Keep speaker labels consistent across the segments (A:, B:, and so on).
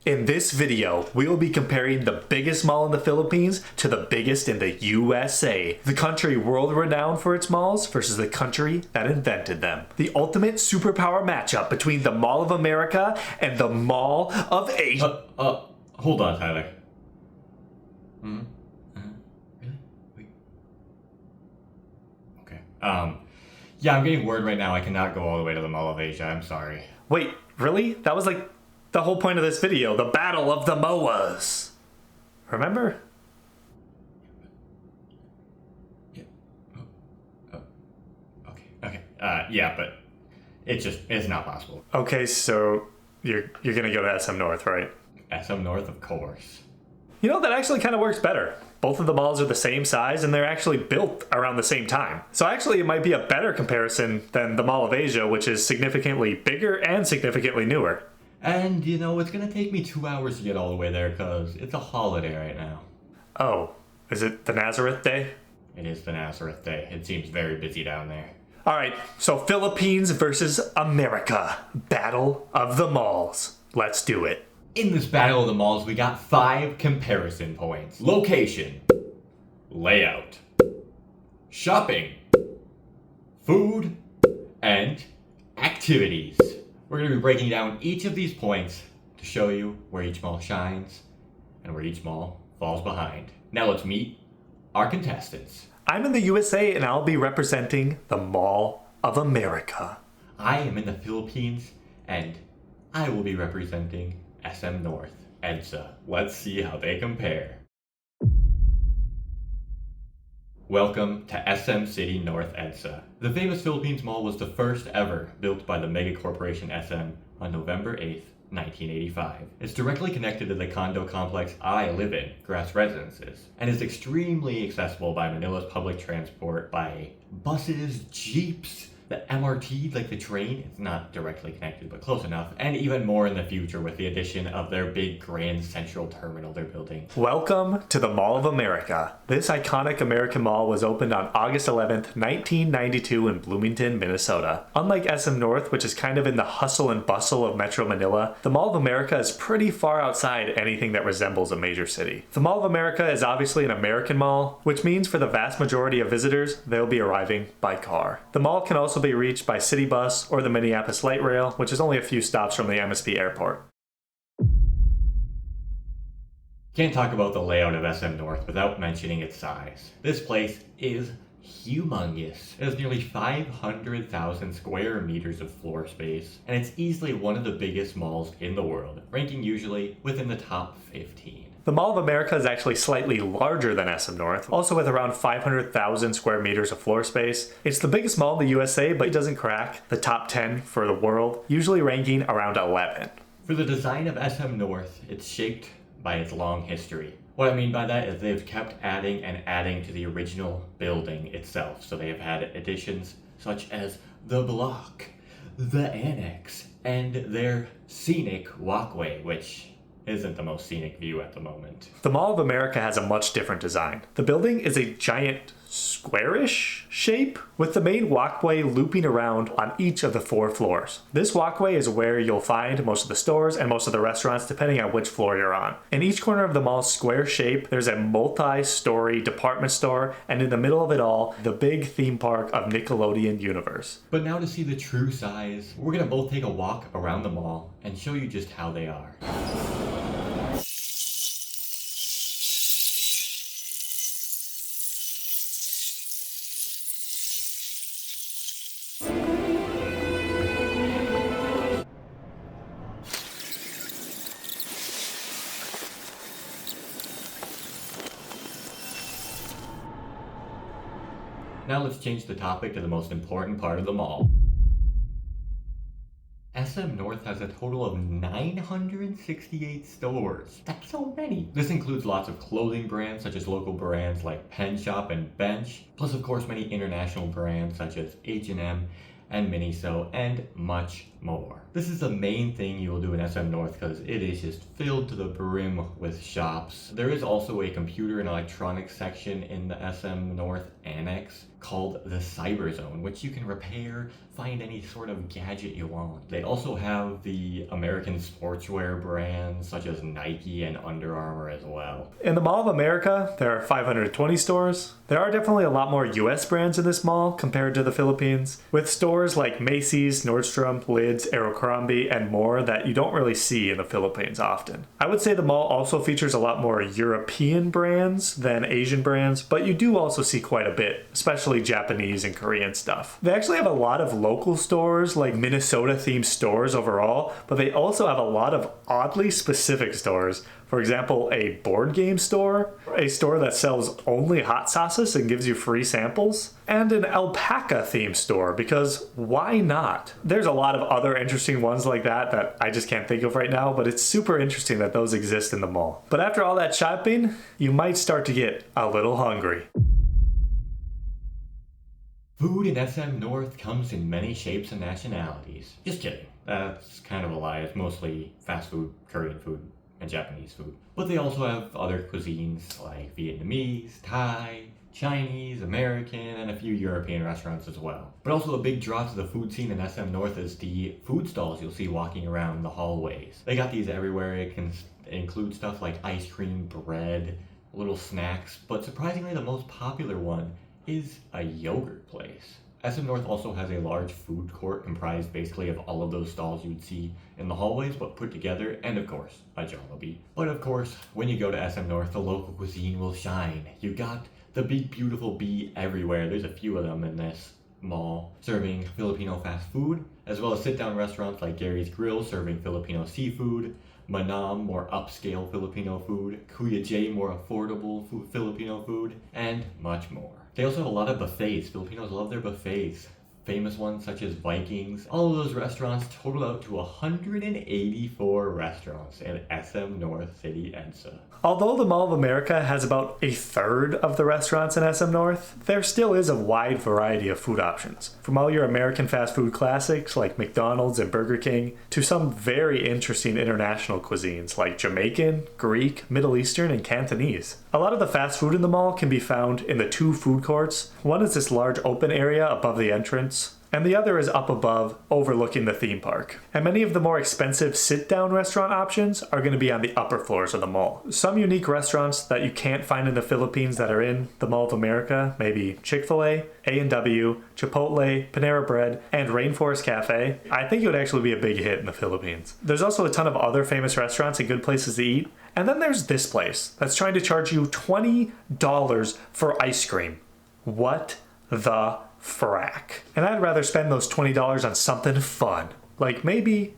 A: In this video, we will be comparing the biggest mall in the Philippines to the biggest in the USA. The country world-renowned for its malls versus the country that invented them. The ultimate superpower matchup between the Mall of America and the Mall of Asia.
B: Hold on, Tyler. Really? Wait. Okay. Yeah, I'm getting word right now I cannot go all the way to the Mall of Asia. I'm sorry.
A: Wait, really? That was like the whole point of this video, the Battle of the MOAs. Remember?
B: Yeah. Okay. Yeah, but it's not possible.
A: Okay, so you're gonna go to SM North, right?
B: SM North, of course.
A: You know, that actually kind of works better. Both of the malls are the same size and they're actually built around the same time. So actually it might be a better comparison than the Mall of Asia, which is significantly bigger and significantly newer.
B: And, you know, it's gonna take me 2 hours to get all the way there because it's a holiday right now.
A: Oh, is it the Nazareth Day?
B: It is the Nazareth Day. It seems very busy down there.
A: Alright, so Philippines versus America. Battle of the malls. Let's do it.
B: In this battle of the malls, we got 5 comparison points. Location, layout, shopping, food, and activities. We're going to be breaking down each of these points to show you where each mall shines and where each mall falls behind. Now let's meet our contestants.
A: I'm in the USA and I'll be representing the Mall of America.
B: I am in the Philippines and I will be representing SM North, EDSA. Let's see how they compare. Welcome to SM City North EDSA. The famous Philippines Mall was the first ever built by the mega corporation SM on November 8th, 1985. It's directly connected to the condo complex I live in, Grass Residences, and is extremely accessible by Manila's public transport by buses, jeeps, the MRT, like the train. It's not directly connected, but close enough. And even more in the future with the addition of their big Grand Central Terminal they're building.
A: Welcome to the Mall of America. This iconic American mall was opened on August 11th, 1992 in Bloomington, Minnesota. Unlike SM North, which is kind of in the hustle and bustle of Metro Manila, the Mall of America is pretty far outside anything that resembles a major city. The Mall of America is obviously an American mall, which means for the vast majority of visitors, they'll be arriving by car. The mall can also be reached by city bus or the Minneapolis Light Rail, which is only a few stops from the MSP airport.
B: Can't talk about the layout of SM North without mentioning its size. This place is humongous. It has nearly 500,000 square meters of floor space, and it's easily one of the biggest malls in the world, ranking usually within the top 15.
A: The Mall of America is actually slightly larger than SM North, also with around 500,000 square meters of floor space. It's the biggest mall in the USA, but it doesn't crack the top 10 for the world, usually ranking around 11.
B: For the design of SM North, it's shaped by its long history. What I mean by that is they've kept adding and adding to the original building itself. So they have had additions such as the block, the annex, and their scenic walkway, which isn't the most scenic view at the moment.
A: The Mall of America has a much different design. The building is a giant squarish shape with the main walkway looping around on each of the 4 floors. This walkway is where you'll find most of the stores and most of the restaurants depending on which floor you're on. In each corner of the mall's square shape, there's a multi-story department store, and in the middle of it all, the big theme park of Nickelodeon Universe.
B: But now to see the true size, we're gonna both take a walk around the mall and show you just how they are. Now let's change the topic to the most important part of the mall. SM North has a total of 968 stores. That's so many. This includes lots of clothing brands such as local brands like Pen Shop and Bench, plus of course many international brands such as H&M and Miniso, and much more. This is the main thing you will do in SM North because it is just filled to the brim with shops. There is also a computer and electronics section in the SM North annex called the Cyber Zone, which you can repair, find any sort of gadget you want. They also have the American sportswear brands such as Nike and Under Armour as well.
A: In the Mall of America, there are 520 stores. There are definitely a lot more US brands in this mall compared to the Philippines, with stores like Macy's, Nordstrom, Lids, Abercrombie, and more that you don't really see in the Philippines often. I would say the mall also features a lot more European brands than Asian brands, but you do also see quite a bit, especially Japanese and Korean stuff. They actually have a lot of local stores, like Minnesota-themed stores overall, but they also have a lot of oddly specific stores. For example, a board game store, a store that sells only hot sauces and gives you free samples, and an alpaca-themed store, because why not? There's a lot of other interesting ones like that I just can't think of right now, but it's super interesting that those exist in the mall. But after all that shopping, you might start to get a little hungry.
B: Food in SM North comes in many shapes and nationalities. Just kidding. That's kind of a lie. It's mostly fast food, Korean food, and Japanese food. But they also have other cuisines like Vietnamese, Thai, Chinese, American, and a few European restaurants as well. But also a big draw to the food scene in SM North is the food stalls you'll see walking around the hallways. They got these everywhere. It can include stuff like ice cream, bread, little snacks, but surprisingly the most popular one is a yogurt place. SM North also has a large food court comprised basically of all of those stalls you would see in the hallways but put together, and of course, a Jollibee. But of course, when you go to SM North, the local cuisine will shine. You got the big beautiful bee everywhere. There's a few of them in this mall serving Filipino fast food, as well as sit-down restaurants like Gary's Grill serving Filipino seafood, Manam, more upscale Filipino food, Kuya J, more affordable Filipino food, and much more. They also have a lot of buffets. Filipinos love their buffets. Famous ones such as Vikings. All of those restaurants total out to 184 restaurants in SM North City, EDSA.
A: Although the Mall of America has about a third of the restaurants in SM North, there still is a wide variety of food options. From all your American fast food classics like McDonald's and Burger King, to some very interesting international cuisines like Jamaican, Greek, Middle Eastern, and Cantonese. A lot of the fast food in the mall can be found in the two food courts. One is this large open area above the entrance, and the other is up above, overlooking the theme park. And many of the more expensive sit-down restaurant options are going to be on the upper floors of the mall. Some unique restaurants that you can't find in the Philippines that are in the Mall of America, maybe Chick-fil-A, A&W, Chipotle, Panera Bread, and Rainforest Cafe, I think it would actually be a big hit in the Philippines. There's also a ton of other famous restaurants and good places to eat. And then there's this place that's trying to charge you $20 for ice cream. What the frack? And I'd rather spend those $20 on something fun. Like maybe...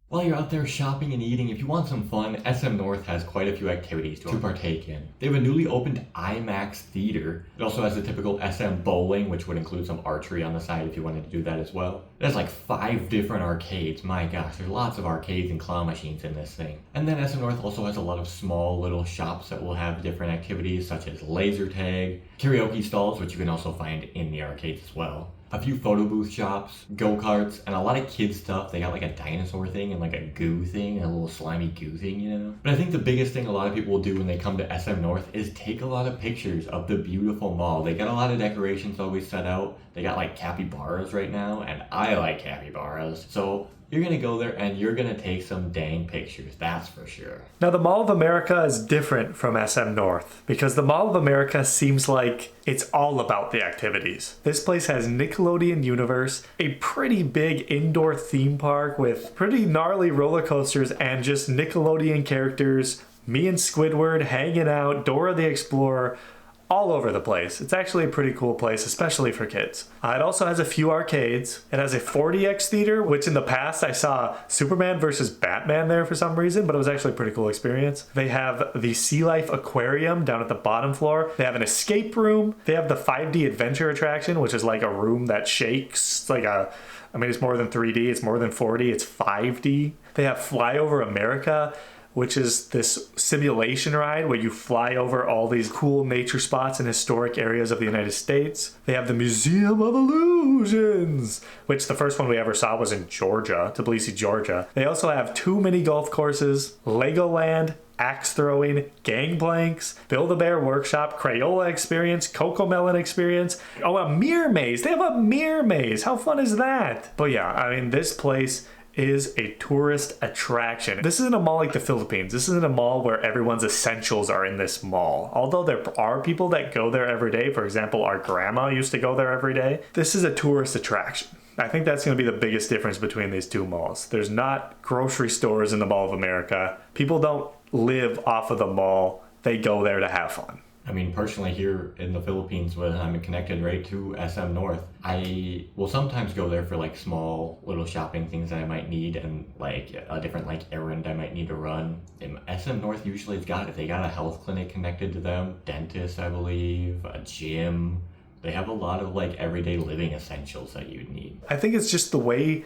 B: While you're out there shopping and eating, if you want some fun, SM North has quite a few activities to partake in. They have a newly opened IMAX theater. It also has the typical SM bowling, which would include some archery on the side if you wanted to do that as well. It has like 5 different arcades. My gosh, there's lots of arcades and claw machines in this thing. And then SM North also has a lot of small little shops that will have different activities such as laser tag, karaoke stalls, which you can also find in the arcades as well. A few photo booth shops, go-karts, and a lot of kids stuff. They got like a dinosaur thing and like a goo thing, a little slimy goo thing, you know? But I think the biggest thing a lot of people will do when they come to SM North is take a lot of pictures of the beautiful mall. They got a lot of decorations always set out. They got like capybaras right now, and I like capybaras. So you're gonna go there and you're gonna take some dang pictures, that's for sure.
A: Now the Mall of America is different from SM North because the Mall of America seems like it's all about the activities. This place has Nickelodeon Universe, a pretty big indoor theme park with pretty gnarly roller coasters and just Nickelodeon characters, me and Squidward hanging out, Dora the Explorer, all over the place. It's actually a pretty cool place, especially for kids. It also has a few arcades. It has a 4DX theater, which in the past I saw Superman versus Batman there for some reason, but it was actually a pretty cool experience. They have the Sea Life Aquarium down at the bottom floor. They have an escape room. They have the 5D adventure attraction, which is like a room that shakes. It's like it's more than 3D, it's more than 4D, it's 5D. They have Flyover America, which is this simulation ride where you fly over all these cool nature spots and historic areas of the United States. They have the Museum of Illusions, which the first one we ever saw was in Georgia, Tbilisi, Georgia. They also have 2 mini golf courses, Legoland, axe throwing, gangplanks, Build-A-Bear workshop, Crayola experience, Cocomelon experience. Oh, a mirror maze. They have a mirror maze. How fun is that? But yeah, I mean, this place is a tourist attraction. This isn't a mall like the Philippines. This isn't a mall where everyone's essentials are in this mall. Although there are people that go there every day. For example, our grandma used to go there every day. This is a tourist attraction. I think that's going to be the biggest difference between these two malls. There's not grocery stores in the Mall of America. People don't live off of the mall. They go there to have fun.
B: I mean, personally, here in the Philippines, when I'm connected right to SM North, I will sometimes go there for like small little shopping things that I might need and like a different like errand I might need to run. And SM North usually has got it. They got a health clinic connected to them, dentist, I believe, a gym. They have a lot of like everyday living essentials that you'd need.
A: I think it's just the way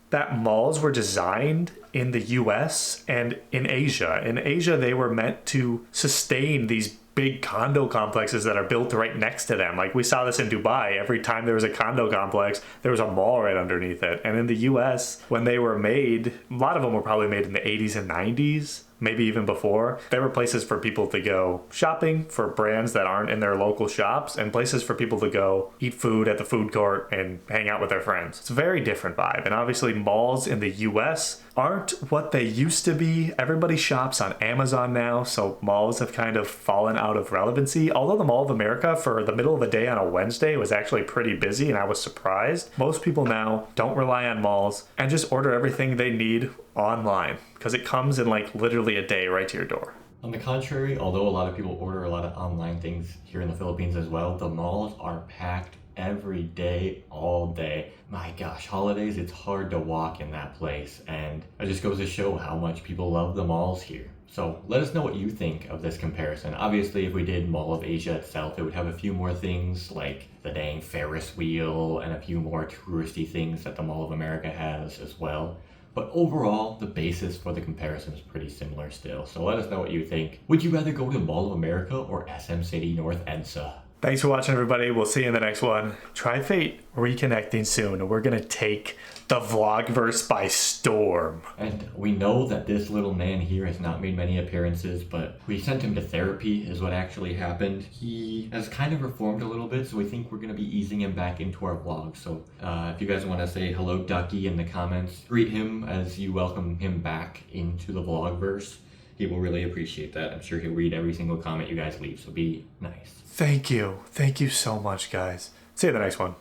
A: that malls were designed in the US and in Asia. In Asia, they were meant to sustain these big condo complexes that are built right next to them. Like we saw this in Dubai. Every time there was a condo complex, there was a mall right underneath it. And in the US, when they were made, a lot of them were probably made in the 80s and 90s. Maybe even before. There were places for people to go shopping for brands that aren't in their local shops and places for people to go eat food at the food court and hang out with their friends. It's a very different vibe. And obviously malls in the US aren't what they used to be. Everybody shops on Amazon now, so malls have kind of fallen out of relevancy. Although the Mall of America for the middle of the day on a Wednesday was actually pretty busy and I was surprised. Most people now don't rely on malls and just order everything they need online because it comes in like literally a day right to your door.
B: On the contrary, although a lot of people order a lot of online things here in the Philippines as well, the malls are packed every day, all day. My gosh, holidays, it's hard to walk in that place, and it just goes to show how much people love the malls here. So let us know what you think of this comparison. Obviously, if we did Mall of Asia itself, it would have a few more things like the dang Ferris wheel and a few more touristy things that the Mall of America has as well. But overall, the basis for the comparison is pretty similar still. So let us know what you think. Would you rather go to Mall of America or SM City North EDSA?
A: Thanks for watching, everybody. We'll see you in the next one. Trifate reconnecting soon, and we're going to take the Vlogverse by storm.
B: And we know that this little man here has not made many appearances, but we sent him to therapy is what actually happened. He has kind of reformed a little bit, so we think we're going to be easing him back into our vlog. So if you guys want to say hello Ducky in the comments, greet him as you welcome him back into the Vlogverse. He will really appreciate that. I'm sure he'll read every single comment you guys leave, so be nice.
A: Thank you. Thank you so much, guys. See you in the next one.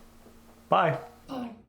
A: Bye.
B: Bye.